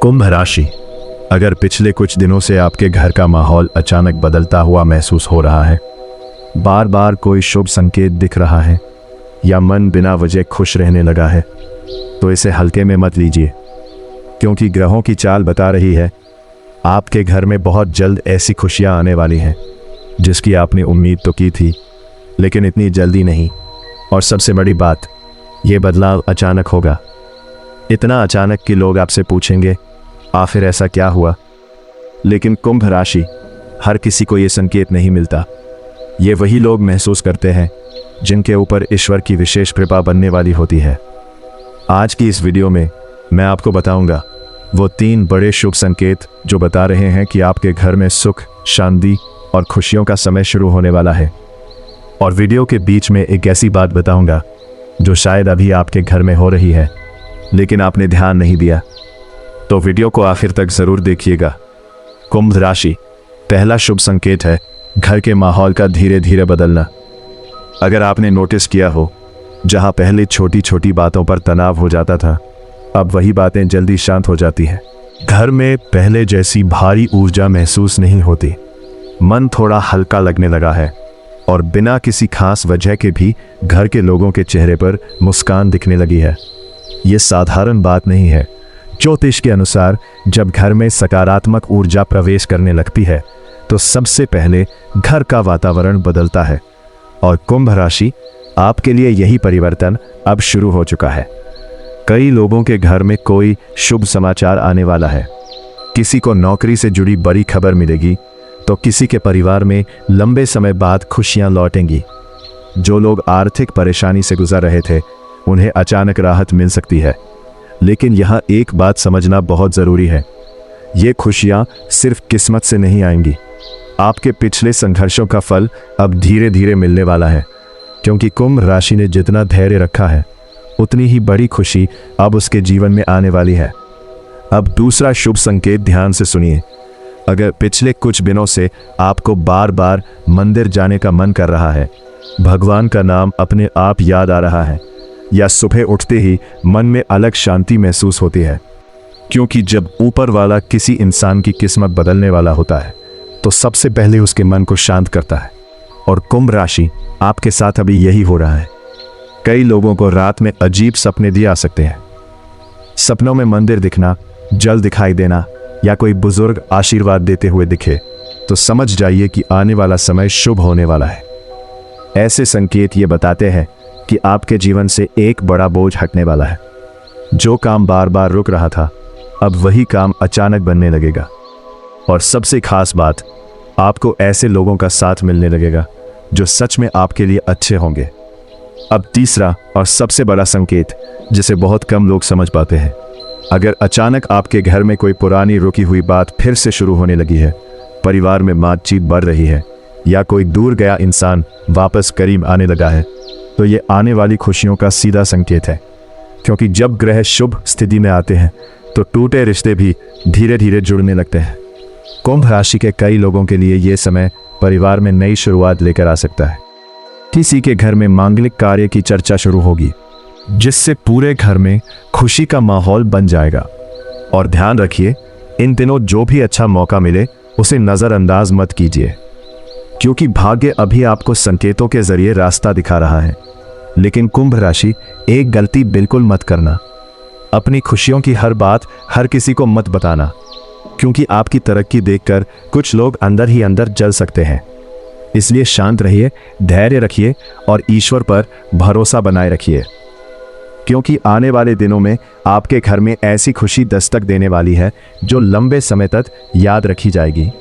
कुंभ राशि, अगर पिछले कुछ दिनों से आपके घर का माहौल अचानक बदलता हुआ महसूस हो रहा है, बार बार कोई शुभ संकेत दिख रहा है या मन बिना वजह खुश रहने लगा है, तो इसे हल्के में मत लीजिए, क्योंकि ग्रहों की चाल बता रही है आपके घर में बहुत जल्द ऐसी खुशियां आने वाली हैं जिसकी आपने उम्मीद तो की थी, लेकिन इतनी जल्दी नहीं। और सबसे बड़ी बात, ये बदलाव अचानक होगा, इतना अचानक कि लोग आपसे पूछेंगे आखिर ऐसा क्या हुआ। लेकिन कुंभ राशि, हर किसी को ये संकेत नहीं मिलता। ये वही लोग महसूस करते हैं जिनके ऊपर ईश्वर की विशेष कृपा बनने वाली होती है। आज की इस वीडियो में मैं आपको बताऊंगा वो 3 बड़े शुभ संकेत जो बता रहे हैं कि आपके घर में सुख, शांति और खुशियों का समय शुरू होने वाला है। और वीडियो के बीच में एक ऐसी बात बताऊंगा जो शायद अभी आपके घर में हो रही है, लेकिन आपने ध्यान नहीं दिया, तो वीडियो को आखिर तक जरूर देखिएगा। कुंभ राशि, पहला शुभ संकेत है घर के माहौल का धीरे धीरे बदलना। अगर आपने नोटिस किया हो, जहां पहले छोटी छोटी बातों पर तनाव हो जाता था, अब वही बातें जल्दी शांत हो जाती हैं। घर में पहले जैसी भारी ऊर्जा महसूस नहीं होती, मन थोड़ा हल्का लगने लगा है और बिना किसी खास वजह के भी घर के लोगों के चेहरे पर मुस्कान दिखने लगी है। ये साधारण बात नहीं है। ज्योतिष के अनुसार जब घर में सकारात्मक ऊर्जा प्रवेश करने लगती है तो सबसे पहले घर का वातावरण बदलता है। और कुंभ राशि, आपके लिए यही परिवर्तन अब शुरू हो चुका है। कई लोगों के घर में कोई शुभ समाचार आने वाला है। किसी को नौकरी से जुड़ी बड़ी खबर मिलेगी, तो किसी के परिवार में लंबे समय बाद खुशियां लौटेंगी। जो लोग आर्थिक परेशानी से गुजर रहे थे, उन्हें अचानक राहत मिल सकती है। लेकिन यहाँ एक बात समझना बहुत ज़रूरी है, ये खुशियाँ सिर्फ किस्मत से नहीं आएंगी। आपके पिछले संघर्षों का फल अब धीरे धीरे मिलने वाला है, क्योंकि कुंभ राशि ने जितना धैर्य रखा है, उतनी ही बड़ी खुशी अब उसके जीवन में आने वाली है। अब दूसरा शुभ संकेत ध्यान से सुनिए। अगर पिछले कुछ दिनों से आपको बार बार मंदिर जाने का मन कर रहा है, भगवान का नाम अपने आप याद आ रहा है, या सुबह उठते ही मन में अलग शांति महसूस होती है, क्योंकि जब ऊपर वाला किसी इंसान की किस्मत बदलने वाला होता है तो सबसे पहले उसके मन को शांत करता है। और कुंभ राशि, आपके साथ अभी यही हो रहा है। कई लोगों को रात में अजीब सपने भी आ सकते हैं। सपनों में मंदिर दिखना, जल दिखाई देना या कोई बुजुर्ग आशीर्वाद देते हुए दिखे, तो समझ जाइए कि आने वाला समय शुभ होने वाला है। ऐसे संकेत ये बताते हैं कि आपके जीवन से एक बड़ा बोझ हटने वाला है। जो काम बार बार रुक रहा था, अब वही काम अचानक बनने लगेगा। और सबसे खास बात, आपको ऐसे लोगों का साथ मिलने लगेगा जो सच में आपके लिए अच्छे होंगे। अब तीसरा और सबसे बड़ा संकेत, जिसे बहुत कम लोग समझ पाते हैं। अगर अचानक आपके घर में कोई पुरानी रुकी हुई बात फिर से शुरू होने लगी है, परिवार में बातचीत बढ़ रही है, या कोई दूर गया इंसान वापस करीब आने लगा है, तो ये आने वाली खुशियों का सीधा संकेत है। क्योंकि जब ग्रह शुभ स्थिति में आते हैं तो टूटे रिश्ते भी धीरे धीरे जुड़ने लगते हैं। कुंभ राशि के कई लोगों के लिए ये समय परिवार में नई शुरुआत लेकर आ सकता है। किसी के घर में मांगलिक कार्य की चर्चा शुरू होगी, जिससे पूरे घर में खुशी का माहौल बन जाएगा। और ध्यान रखिए, इन दिनों जो भी अच्छा मौका मिले उसे नज़रअंदाज मत कीजिए, क्योंकि भाग्य अभी आपको संकेतों के जरिए रास्ता दिखा रहा है। लेकिन कुंभ राशि, एक गलती बिल्कुल मत करना। अपनी खुशियों की हर बात हर किसी को मत बताना, क्योंकि आपकी तरक्की देखकर कुछ लोग अंदर ही अंदर जल सकते हैं। इसलिए शांत रहिए, धैर्य रखिए और ईश्वर पर भरोसा बनाए रखिए, क्योंकि आने वाले दिनों में आपके घर में ऐसी खुशी दस्तक देने वाली है जो लंबे समय तक याद रखी जाएगी।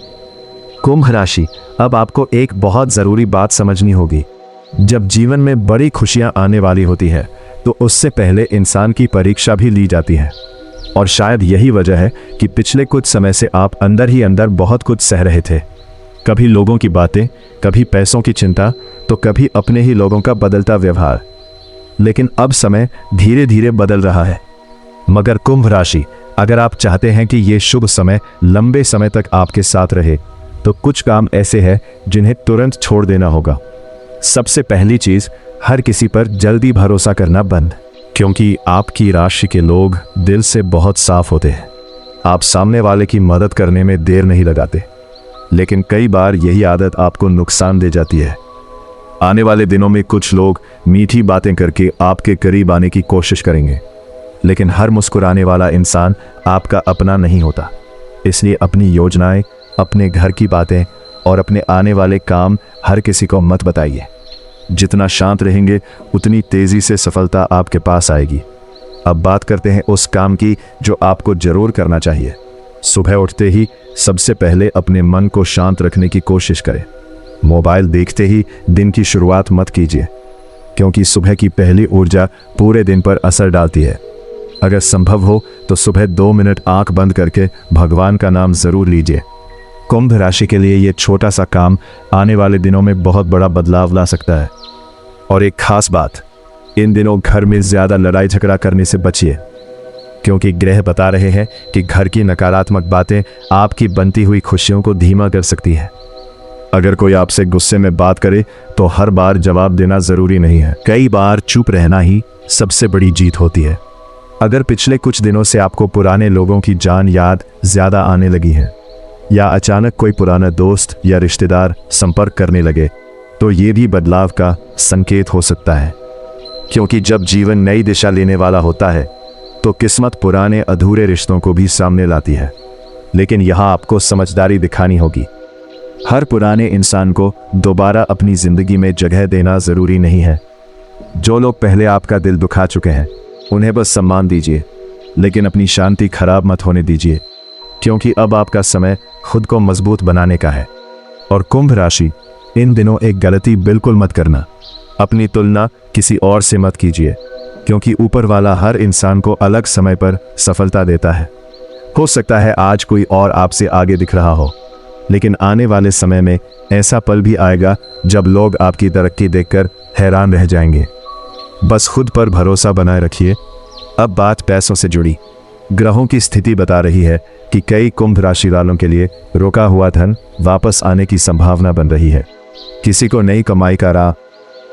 कुंभ राशि, अब आपको एक बहुत ज़रूरी बात समझनी होगी। जब जीवन में बड़ी खुशियां आने वाली होती है, तो उससे पहले इंसान की परीक्षा भी ली जाती है। और शायद यही वजह है कि पिछले कुछ समय से आप अंदर ही अंदर बहुत कुछ सह रहे थे। कभी लोगों की बातें, कभी पैसों की चिंता, तो कभी अपने ही लोगों का बदलता व्यवहार। लेकिन अब समय धीरे धीरे बदल रहा है। मगर कुंभ राशि, अगर आप चाहते हैं कि ये शुभ समय लंबे समय तक आपके साथ रहे, तो कुछ काम ऐसे हैं जिन्हें तुरंत छोड़ देना होगा। सबसे पहली चीज, हर किसी पर जल्दी भरोसा करना बंद, क्योंकि आपकी राशि के लोग दिल से बहुत साफ होते हैं। आप सामने वाले की मदद करने में देर नहीं लगाते, लेकिन कई बार यही आदत आपको नुकसान दे जाती है। आने वाले दिनों में कुछ लोग मीठी बातें करके आपके करीब आने की कोशिश करेंगे, लेकिन हर मुस्कुराने वाला इंसान आपका अपना नहीं होता। इसलिए अपनी योजनाएं, अपने घर की बातें और अपने आने वाले काम हर किसी को मत बताइए। जितना शांत रहेंगे उतनी तेजी से सफलता आपके पास आएगी। अब बात करते हैं उस काम की जो आपको जरूर करना चाहिए। सुबह उठते ही सबसे पहले अपने मन को शांत रखने की कोशिश करें। मोबाइल देखते ही दिन की शुरुआत मत कीजिए, क्योंकि सुबह की पहली ऊर्जा पूरे दिन पर असर डालती है। अगर संभव हो तो सुबह 2 मिनट आंख बंद करके भगवान का नाम जरूर लीजिए। कुंभ राशि के लिए यह छोटा सा काम आने वाले दिनों में बहुत बड़ा बदलाव ला सकता है। और एक खास बात, इन दिनों घर में ज्यादा लड़ाई झगड़ा करने से बचिए, क्योंकि ग्रह बता रहे हैं कि घर की नकारात्मक बातें आपकी बनती हुई खुशियों को धीमा कर सकती है। अगर कोई आपसे गुस्से में बात करे तो हर बार जवाब देना जरूरी नहीं है। कई बार चुप रहना ही सबसे बड़ी जीत होती है। अगर पिछले कुछ दिनों से आपको पुराने लोगों की जान याद ज्यादा आने लगी है, या अचानक कोई पुराना दोस्त या रिश्तेदार संपर्क करने लगे, तो ये भी बदलाव का संकेत हो सकता है। क्योंकि जब जीवन नई दिशा लेने वाला होता है तो किस्मत पुराने अधूरे रिश्तों को भी सामने लाती है। लेकिन यहाँ आपको समझदारी दिखानी होगी। हर पुराने इंसान को दोबारा अपनी जिंदगी में जगह देना जरूरी नहीं है। जो लोग पहले आपका दिल दुखा चुके हैं उन्हें बस सम्मान दीजिए, लेकिन अपनी शांति खराब मत होने दीजिए, क्योंकि अब आपका समय खुद को मजबूत बनाने का है। और कुंभ राशि, इन दिनों एक गलती बिल्कुल मत करना। अपनी तुलना किसी और से मत कीजिए, क्योंकि ऊपर वाला हर इंसान को अलग समय पर सफलता देता है। हो सकता है आज कोई और आपसे आगे दिख रहा हो, लेकिन आने वाले समय में ऐसा पल भी आएगा जब लोग आपकी तरक्की देखकर हैरान रह जाएंगे। बस खुद पर भरोसा बनाए रखिए। अब बात पैसों से जुड़ी। ग्रहों की स्थिति बता रही है कि कई कुंभ राशि वालों के लिए रोका हुआ धन वापस आने की संभावना बन रही है। किसी को नई कमाई का राह,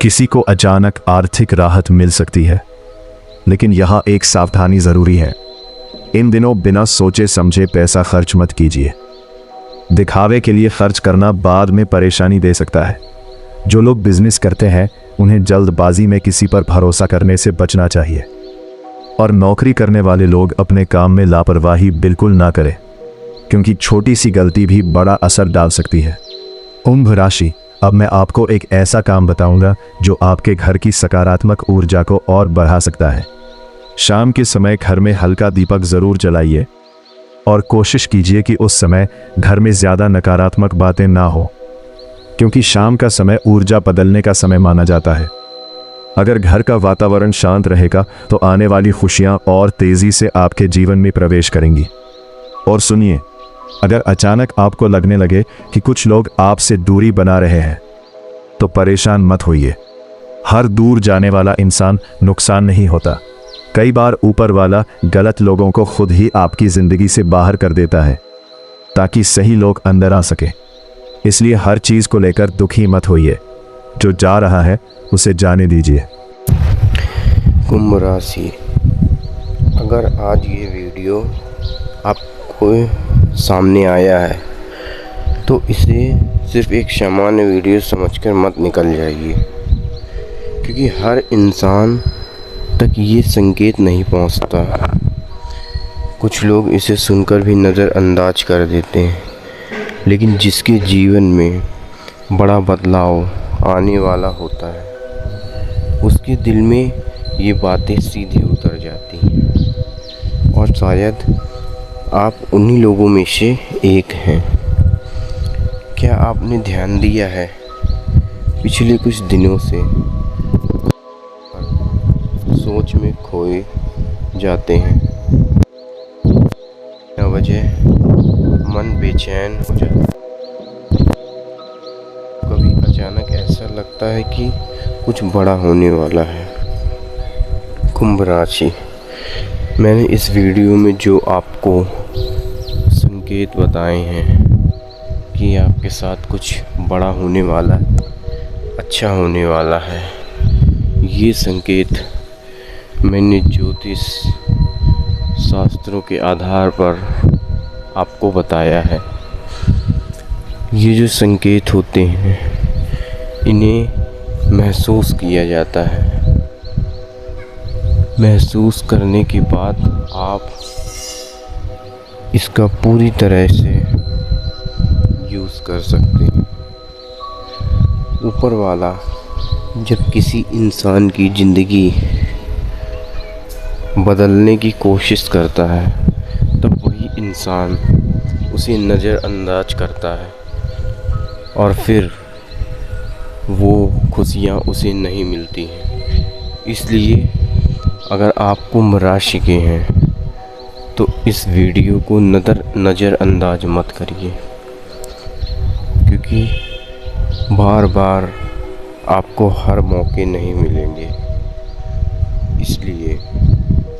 किसी को अचानक आर्थिक राहत मिल सकती है। लेकिन यहाँ एक सावधानी जरूरी है। इन दिनों बिना सोचे समझे पैसा खर्च मत कीजिए। दिखावे के लिए खर्च करना बाद में परेशानी दे सकता है। जो लोग बिजनेस करते हैं उन्हें जल्दबाजी में किसी पर भरोसा करने से बचना चाहिए। और नौकरी करने वाले लोग अपने काम में लापरवाही बिल्कुल ना करें, क्योंकि छोटी सी गलती भी बड़ा असर डाल सकती है। कुंभ राशि, अब मैं आपको एक ऐसा काम बताऊंगा जो आपके घर की सकारात्मक ऊर्जा को और बढ़ा सकता है। शाम के समय घर में हल्का दीपक जरूर जलाइए और कोशिश कीजिए कि उस समय घर में ज्यादा नकारात्मक बातें ना हो, क्योंकि शाम का समय ऊर्जा बदलने का समय माना जाता है। अगर घर का वातावरण शांत रहेगा तो आने वाली खुशियां और तेजी से आपके जीवन में प्रवेश करेंगी। और सुनिए, अगर अचानक आपको लगने लगे कि कुछ लोग आपसे दूरी बना रहे हैं, तो परेशान मत होइए। हर दूर जाने वाला इंसान नुकसान नहीं होता। कई बार ऊपर वाला गलत लोगों को खुद ही आपकी जिंदगी से बाहर कर देता है, ताकि सही लोग अंदर आ सके। इसलिए हर चीज को लेकर दुखी मत होइए। जो जा रहा है उसे जाने दीजिए। कुंभ राशि, अगर आज ये वीडियो आपको सामने आया है तो इसे सिर्फ एक सामान्य वीडियो समझकर मत निकल जाइए, क्योंकि हर इंसान तक ये संकेत नहीं पहुंचता। कुछ लोग इसे सुनकर भी नज़रअंदाज कर देते हैं, लेकिन जिसके जीवन में बड़ा बदलाव आने वाला होता है उसके दिल में ये बातें सीधे उतर जाती हैं। और शायद आप उन्हीं लोगों में से एक हैं। क्या आपने ध्यान दिया है, पिछले कुछ दिनों से सोच में खोए जाते हैं, बिना वजह मन बेचैन हो जाता है। कभी अचानक ऐसा लगता है कि कुछ बड़ा होने वाला है। कुंभ राशि, मैंने इस वीडियो में जो आपको संकेत बताए हैं कि आपके साथ कुछ बड़ा होने वाला है, अच्छा होने वाला है, ये संकेत मैंने ज्योतिष शास्त्रों के आधार पर आपको बताया है। ये जो संकेत होते हैं इन्हें महसूस किया जाता है। महसूस करने के बाद आप इसका पूरी तरह से यूज़ कर सकते हैं। ऊपर वाला जब किसी इंसान की ज़िंदगी बदलने की कोशिश करता है तब वही इंसान उसे नज़रअंदाज करता है और फिर वो खुशियाँ उसे नहीं मिलती हैं। इसलिए अगर आप कुंभ राशि के हैं तो इस वीडियो को नज़रअंदाज मत करिए, क्योंकि बार बार आपको हर मौके नहीं मिलेंगे। इसलिए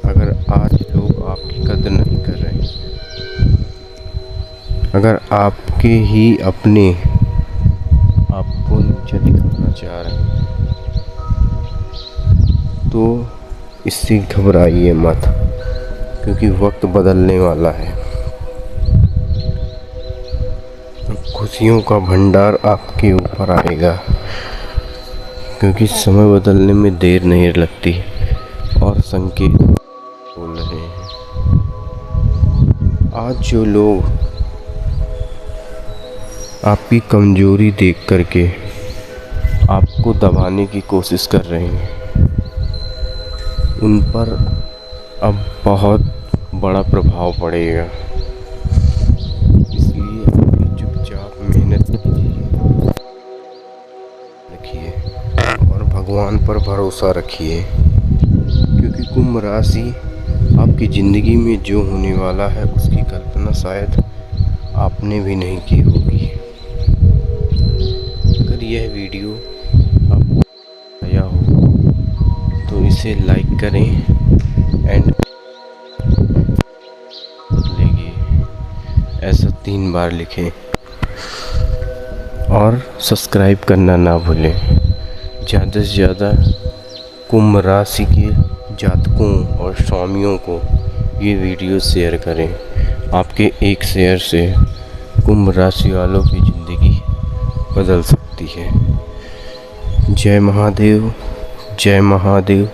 अगर आज लोग आपकी कदर नहीं कर रहे, अगर आपके ही अपने आपको नीचे दिखाना चाह रहे हैं तो इससे घबराइए मत, क्योंकि वक्त बदलने वाला है। खुशियों का भंडार आपके ऊपर आएगा, क्योंकि समय बदलने में देर नहीं लगती और संकेत बोल रहे हैं। आज जो लोग आपकी कमजोरी देख करके आपको दबाने की कोशिश कर रहे हैं, उन पर अब बहुत बड़ा प्रभाव पड़ेगा। इसलिए अभी चुपचाप मेहनत रखिए और भगवान पर भरोसा रखिए, क्योंकि कुंभ राशि आपकी ज़िंदगी में जो होने वाला है उसकी कल्पना शायद आपने भी नहीं की होगी। अगर यह वीडियो आपको आया हो तो इसे लाइक करें एंड लेंगे ऐसा 3 बार लिखें और सब्सक्राइब करना ना भूलें। ज़्यादा से ज़्यादा कुंभ राशि के जातकों और स्वामियों को ये वीडियो शेयर करें। आपके एक शेयर से कुंभ राशि वालों की ज़िंदगी बदल सकती है। जय महादेव, जय महादेव।